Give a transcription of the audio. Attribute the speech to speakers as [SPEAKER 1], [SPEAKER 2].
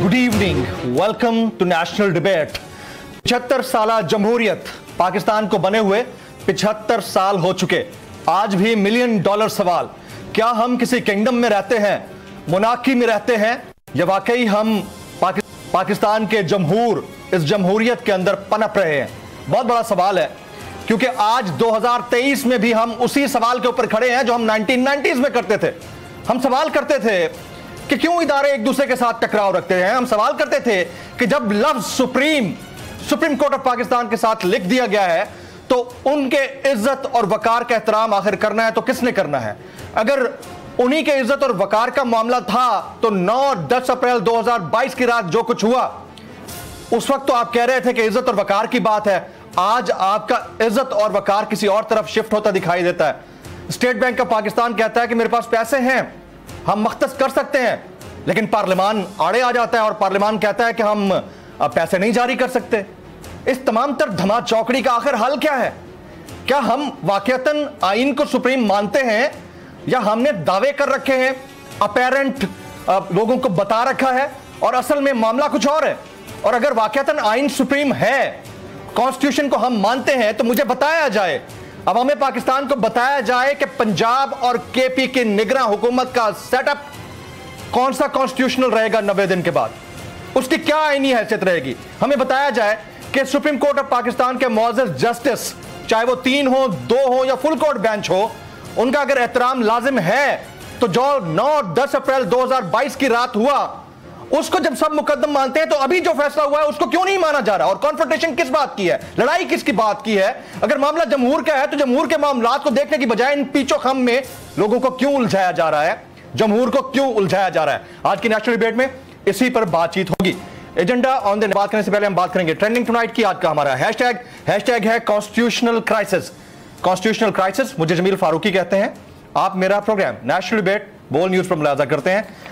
[SPEAKER 1] Good evening, welcome to national debate. 75 साल जमहूरियत पाकिस्तान को बने हुए 75 साल हो चुके। आज भी मिलियन डॉलर सवाल, क्या हम किसी किंगडम में रहते हैं, मोनार्की में रहते हैं, या वाकई हम पाकिस्तान के जमहूर इस जमहूरियत के अंदर पनप रहे हैं? बहुत बड़ा सवाल है, क्योंकि आज 2023 में भी हम उसी सवाल के ऊपर खड़े हैं जो हम 1990s में करते थे। हम सवाल करते थे कि क्यों इदारे एक दूसरे के साथ टकराव रखते हैं। हम सवाल करते थे कि जब लफ्ज सुप्रीम कोर्ट ऑफ पाकिस्तान के साथ लिख दिया गया है तो उनके इज्जत और वकार का एहतराम आखिर करना है तो किसने करना है? अगर उन्हीं के इज्जत और वकार का मामला था तो 9-10 अप्रैल 2022 की रात जो कुछ हुआ उस वक्त तो आप कह रहे थे कि इज्जत और वकार की बात है। आज आपका इज्जत और वकार किसी और तरफ शिफ्ट होता दिखाई देता है। स्टेट बैंक ऑफ पाकिस्तान कहता है कि मेरे पास पैसे हैं, हम मख्तस कर सकते हैं, लेकिन पार्लियामान आड़े आ जाता है और पार्लियामान कहता है कि हम पैसे नहीं जारी कर सकते। इस तमाम तर धमा चौकड़ी का आखिर हल क्या है? क्या हम वाकईतन आइन को सुप्रीम मानते हैं, या हमने दावे कर रखे हैं, अपैरेंट लोगों को बता रखा है और असल में मामला कुछ और है? और अगर वाकईतन आइन सुप्रीम है, कॉन्स्टिट्यूशन को हम मानते हैं, तो मुझे बताया जाए, अवाम पाकिस्तान को बताया जाए कि पंजाब और केपी की निगरान हुकूमत का सेटअप कौन सा कॉन्स्टिट्यूशनल रहेगा 90 दिन के बाद, उसकी क्या आईनी हैसियत रहेगी। हमें बताया जाए कि सुप्रीम कोर्ट ऑफ पाकिस्तान के मुअज़्ज़ज़ जस्टिस, चाहे वो 3 हो, 2 हो या फुल कोर्ट बेंच हो, उनका अगर एहतराम लाजिम है तो जो 9-10 अप्रैल 2022 की रात हुआ उसको जब सब मुकद्दम मानते हैं तो अभी जो फैसला हुआ है उसको क्यों नहीं माना जा रहा? और कॉन्फ्रंटेशन किस बात की है, लड़ाई किसकी बात की है? अगर मामला जमहूर का है तो जमहूर के मामलात को देखने की बजाय इन पीछो खम में लोगों को क्यों उलझाया जा रहा है, जमहूर को क्यों उलझाया जा रहा है? आज की नेशनल डिबेट में इसी पर बातचीत होगी। एजेंडा ऑन द बात करने से पहले हम बात करेंगे ट्रेंडिंग टुनाइट की। आज का हमारा हैशटैग है कॉन्स्टिट्यूशनल क्राइसिस। मुझे जमील फारूकी कहते हैं। आप मेरा प्रोग्राम नेशनल डिबेट बोल न्यूज पर मुलाजा करते हैं।